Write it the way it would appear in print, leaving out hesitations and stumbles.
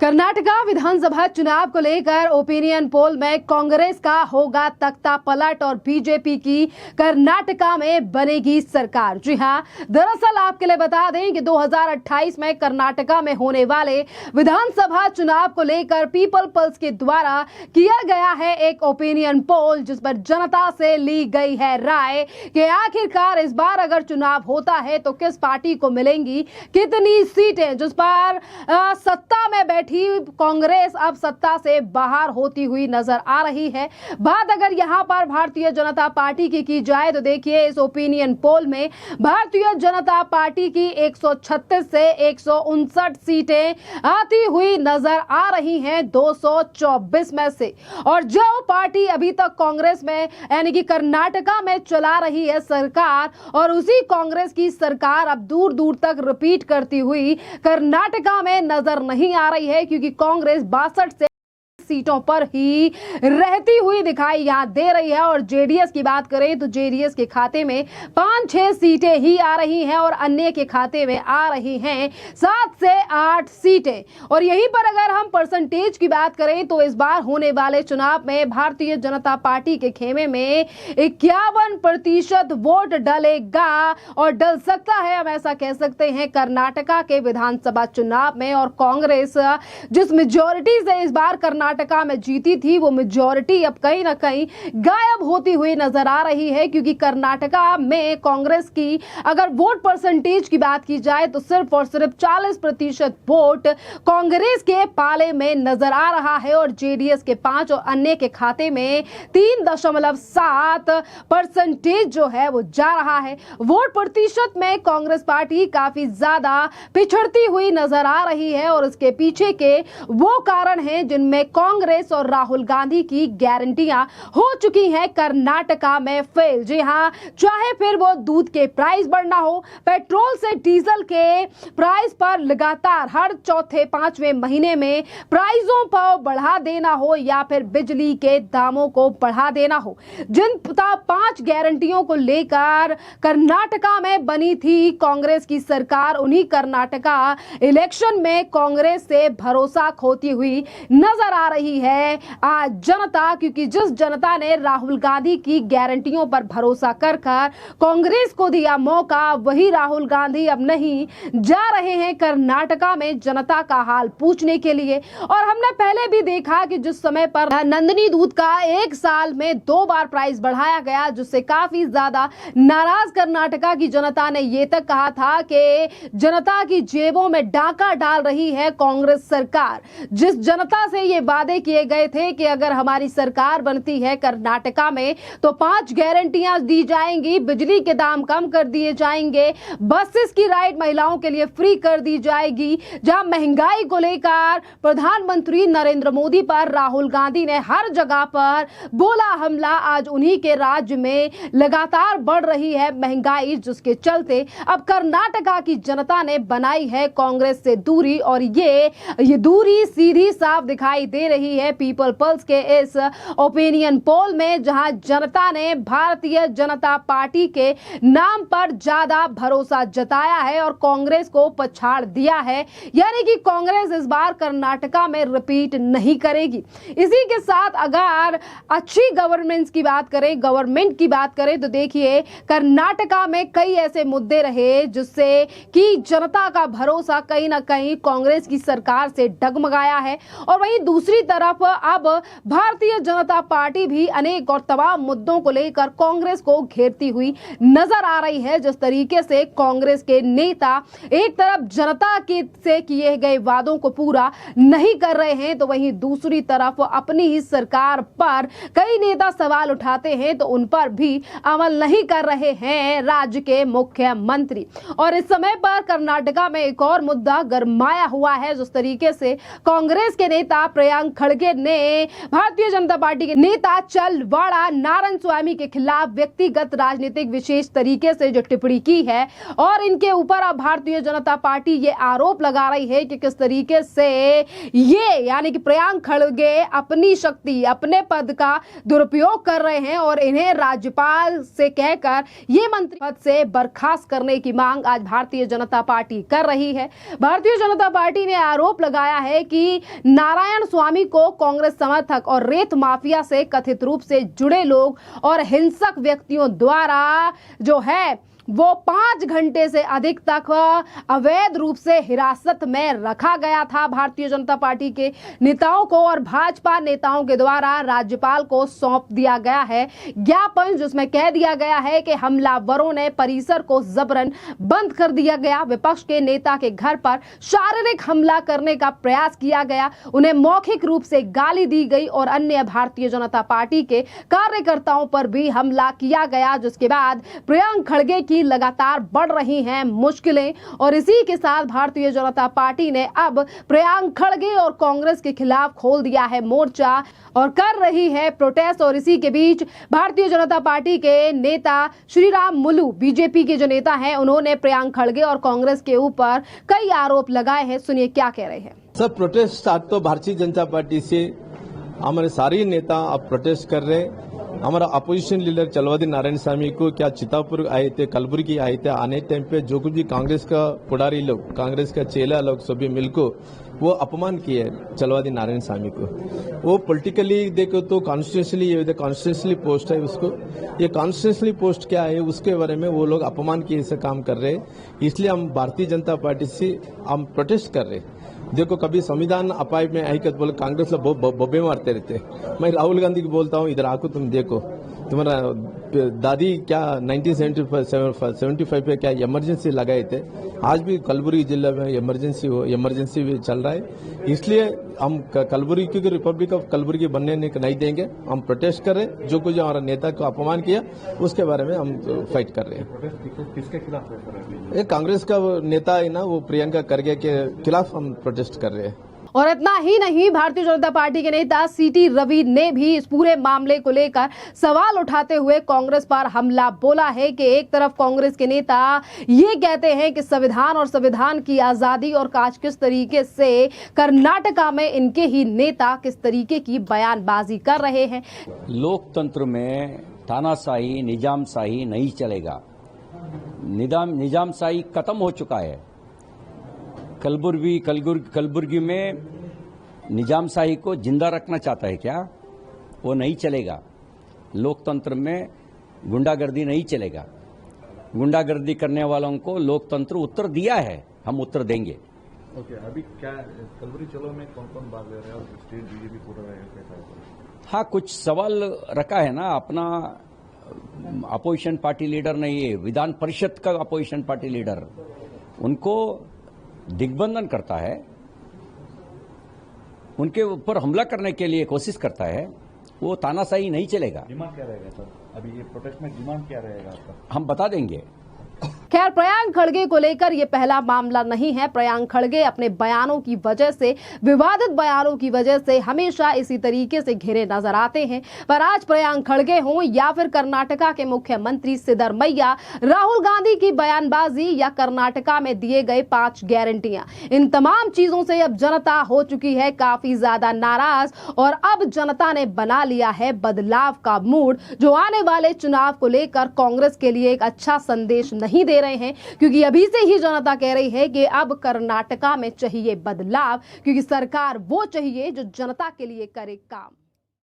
कर्नाटका विधानसभा चुनाव को लेकर ओपिनियन पोल में कांग्रेस का होगा तख्ता पलट और बीजेपी की कर्नाटका में बनेगी सरकार। जी हां, दरअसल आपके लिए बता दें कि 2028 में कर्नाटका में होने वाले विधानसभा चुनाव को लेकर पीपल पल्स के द्वारा किया गया है एक ओपिनियन पोल, जिस पर जनता से ली गई है राय कि आखिरकार इस बार अगर चुनाव होता है तो किस पार्टी को मिलेंगी कितनी सीटें, जिस पर सत्ता में बैठी कांग्रेस अब सत्ता से बाहर होती हुई नजर आ रही है। बात अगर यहां पर भारतीय जनता पार्टी की जाए तो देखिए, इस ओपिनियन पोल में भारतीय जनता पार्टी की 136 से 159 सीटें आती हुई नजर आ रही हैं 224 में से। और जो पार्टी अभी तक कांग्रेस में यानी कि कर्नाटका में चला रही है सरकार, और उसी कांग्रेस की सरकार अब दूर दूर तक रिपीट करती हुई कर्नाटका में नजर नहीं आ रही है, क्योंकि कांग्रेस 62 से सीटों पर ही रहती हुई दिखाई यहां दे रही है। और जेडीएस की बात करें तो जेडीएस के खाते में 5-6 सीटें ही आ रही हैं और अन्य के खाते में आ रही हैं 7 से 8 सीटें। और यहीं पर अगर हम परसेंटेज की बात करें तो इस बार होने वाले चुनाव में भारतीय जनता पार्टी के खेमे में 51% वोट डलेगा और डल सकता है, हम ऐसा कह सकते हैं, कर्नाटका के विधानसभा चुनाव में। और कांग्रेस जिस मेजॉरिटी से इस बार कर्नाटका में जीती थी, वो मेजॉरिटी अब कहीं ना कहीं गायब होती हुई नजर आ रही है, क्योंकि कर्नाटका में कांग्रेस की अगर वोट परसेंटेज की बात की जाए तो सिर्फ और सिर्फ 40% वोट कांग्रेस के पाले में नजर आ रहा है और जेडीएस के 5 और अन्य के खाते में 3.7% जो है वो जा रहा है। वोट प्रतिशत में कांग्रेस पार्टी काफी ज्यादा पिछड़ती हुई नजर आ रही है और इसके पीछे के वो कारण हैं जिनमें कांग्रेस और राहुल गांधी की गारंटियां हो चुकी हैं कर्नाटका में फेल। जी हां, चाहे फिर वो दूध के प्राइस बढ़ना हो, पेट्रोल से डीजल के प्राइस पर लगातार हर चौथे 5वें महीने में प्राइसों पर बढ़ा देना हो, या फिर बिजली के दामों को बढ़ा देना हो। जिन 5 गारंटियों को लेकर कर्नाटका में बनी थी कांग्रेस की सरकार, उन्हीं कर्नाटका इलेक्शन में कांग्रेस से भरोसा खोती हुई नजर आ रही है आज जनता, क्योंकि जिस जनता ने राहुल गांधी की गारंटियों पर भरोसा कर कांग्रेस को दिया मौका, वही राहुल गांधी अब नहीं जा रहे हैं कर्नाटका में जनता का हाल पूछने के लिए। और हमने पहले भी देखा कि जिस समय पर नंदिनी दूध का 1 साल में 2 बार प्राइस बढ़ाया गया, जिससे काफी ज्यादा नाराज कर्नाटका की जनता ने ये तक कहा था कि जनता की जेबों में डाका डाल रही है कांग्रेस सरकार। जिस जनता से ये वादे किए गए थे कि अगर हमारी सरकार बनती है कर्नाटका में तो 5 गारंटियां दी जाएंगी, बिजली के दाम कम कर दिए जाएंगे, बसेस की राइड महिलाओं के लिए फ्री कर दी जाएगी। जहां महंगाई को लेकर प्रधानमंत्री नरेंद्र मोदी पर राहुल गांधी ने हर जगह पर बोला हमला, आज उन्हीं के राज्य में लगातार बढ़ रही है महंगाई, जिसके चलते अब कर्नाटका की जनता ने बनाई है कांग्रेस से दूरी। और ये दूरी सीधी साफ दिखाई दे रही है पीपल पल्स के इस ओपिनियन पोल में, जहां जनता ने भारतीय जनता पार्टी के नाम पर ज्यादा भरोसा जताया है और कांग्रेस को पछाड़ दिया है। यानी कि कांग्रेस इस बार कर्नाटका में रिपीट नहीं करेगी। इसी के साथ अगर अच्छी गवर्नेंस की बात करें, गवर्नमेंट की बात करें, तो देखिए कर्नाटका में कई ऐसे मुद्दे रहे जिससे कि जनता का भरोसा कहीं ना कहीं कांग्रेस की सरकार से डगमगाया है। और वहीं दूसरी तरफ अब भारतीय जनता पार्टी भी अनेक और तमाम मुद्दों को लेकर कांग्रेस को घेरती हुई नजर आ रही है। जिस तरीके से कांग्रेस के नेता एक तरफ जनता के से किए गए वादों को पूरा नहीं कर रहे हैं, तो वहीं दूसरी तरफ अपनी ही सरकार पर कई नेता सवाल उठाते हैं तो उन पर भी अमल नहीं कर रहे हैं राज्य के मुख्यमंत्री। और इस समय पर कर्नाटका में एक और मुद्दा गरमाया हुआ है। जिस तरीके से कांग्रेस के नेता प्रियंका प्रियंक खड़गे ने भारतीय जनता पार्टी के नेता चलवाड़ा नारायण स्वामी के खिलाफ व्यक्तिगत राजनीतिक विशेष तरीके से जो टिप्पणी की है और इनके ऊपर अब भारतीय जनता पार्टी ये आरोप लगा रही है कि किस तरीके से ये यानी कि प्रियंक खड़गे अपनी शक्ति अपने पद का दुरुपयोग कर रहे हैं और इन्हें राज्यपाल से कहकर ये मंत्री पद से बर्खास्त करने की मांग आज भारतीय जनता पार्टी कर रही है। भारतीय जनता पार्टी ने आरोप लगाया है कि नारायण स्वामी को कांग्रेस समर्थक और रेत माफिया से कथित रूप से जुड़े लोग और हिंसक व्यक्तियों द्वारा जो है वो 5 घंटे से अधिक तक अवैध रूप से हिरासत में रखा गया था भारतीय जनता पार्टी के नेताओं को और भाजपा नेताओं के द्वारा राज्यपाल को सौंप दिया गया है ज्ञापन, जिसमें कह दिया गया है कि हमलावरों ने परिसर को जबरन बंद कर दिया गया, विपक्ष के नेता के घर पर शारीरिक हमला करने का प्रयास किया गया, उन्हें मौखिक रूप से गाली दी गई और अन्य भारतीय जनता पार्टी के कार्यकर्ताओं पर भी हमला किया गया, जिसके बाद प्रियंक खड़गे की लगातार बढ़ रही हैं मुश्किलें और इसी के साथ भारतीय जनता पार्टी ने अब प्रियंक खड़गे और कांग्रेस के खिलाफ खोल दिया है मोर्चा और कर रही है प्रोटेस्ट। और इसी के बीच भारतीय जनता पार्टी के नेता श्रीराम मुलू बीजेपी के जो नेता हैं उन्होंने प्रियंक खड़गे और कांग्रेस के ऊपर कई आरोप लगाए हैं। सुनिए क्या कह रहे हैं। सर, प्रोटेस्ट स्टार्ट तो भारतीय जनता पार्टी से हमारे सारे नेता अब प्रोटेस्ट कर रहे हैं। हमारा अपोजिशन लीडर चलवादी नारायण स्वामी को क्या चितापुर आए थे, कलबुर्गी आए थे, आने टाइम पे जो कुछ भी कांग्रेस का पुडारी लोग, कांग्रेस का चेला लोग सभी मिलकर वो अपमान किए चलवादी नारायण स्वामी को। वो पॉलिटिकली देखो तो कॉन्स्टिट्यूशनली पोस्ट है, उसको ये कॉन्स्टिट्यूशनली पोस्ट क्या है उसके बारे में वो लोग अपमान किए से काम कर रहे हैं। इसलिए हम भारतीय जनता पार्टी से हम प्रोटेस्ट कर रहे हैं। देखो, कभी संविधान अपाय में आई कर बोले कांग्रेस लोग बब्बे मारते रहते। मैं राहुल गांधी को बोलता हूँ, इधर आको तुम देखो, तुम्हारा दादी क्या 1975 पे क्या इमरजेंसी लगाए थे, आज भी कलबुर्गी जिले में इमरजेंसी भी चल रहा है। इसलिए हम कलबुर्गी क्योंकि रिपब्लिक ऑफ कलबुर्गी बनने नहीं देंगे। हम प्रोटेस्ट कर रहे हैं। जो कुछ हमारा नेता को अपमान किया उसके बारे में हम फाइट कर रहे हैं। किसके खिलाफ है? ये कांग्रेस का नेता है ना, वो प्रियंका खड़गे के खिलाफ हम प्रोटेस्ट कर रहे हैं। और इतना ही नहीं, भारतीय जनता पार्टी के नेता सीटी रवि ने भी इस पूरे मामले को लेकर सवाल उठाते हुए कांग्रेस पर हमला बोला है कि एक तरफ कांग्रेस के नेता ये कहते हैं कि संविधान और संविधान की आजादी और काज किस तरीके से कर्नाटका में इनके ही नेता किस तरीके की बयानबाजी कर रहे हैं। लोकतंत्र में तानाशाही निजामशाही नहीं चलेगा। निजामशाही खत्म हो चुका है। कलबुर्गी में निजामशाही को जिंदा रखना चाहता है क्या? वो नहीं चलेगा। लोकतंत्र में गुंडागर्दी नहीं चलेगा। गुंडागर्दी करने वालों को लोकतंत्र उत्तर दिया है, हम उत्तर देंगे। ओके, अभी क्या कलबुर्गी चलो में कौन भाग ले रहे हैं और स्टेट बीजेपी पूरा रहेगा? हाँ, कुछ सवाल रखा है ना। अपना अपोजिशन पार्टी लीडर नहीं है, विधान परिषद का अपोजिशन पार्टी लीडर, उनको दिग्बंधन करता है, उनके ऊपर हमला करने के लिए कोशिश करता है। वो तानाशाही नहीं चलेगा। डिमांड क्या रहेगा सर? अभी ये प्रोटेस्ट में डिमांड क्या रहेगा आपका? हम बता देंगे। खैर, प्रियंक खड़गे को लेकर यह पहला मामला नहीं है। प्रियंक खड़गे अपने बयानों की वजह से, विवादित बयानों की वजह से हमेशा इसी तरीके से घिरे नजर आते हैं। पर आज प्रियंक खड़गे हों या फिर कर्नाटका के मुख्यमंत्री सिद्धरमैया, राहुल गांधी की बयानबाजी या कर्नाटका में दिए गए 5 गारंटियां, इन तमाम चीजों से अब जनता हो चुकी है काफी ज्यादा नाराज और अब जनता ने बना लिया है बदलाव का मूड, जो आने वाले चुनाव को लेकर कांग्रेस के लिए एक अच्छा संदेश नहीं दे रहे हैं। क्योंकि अभी से ही जनता कह रही है कि अब कर्नाटका में चाहिए बदलाव, क्योंकि सरकार वो चाहिए जो जनता के लिए करे काम।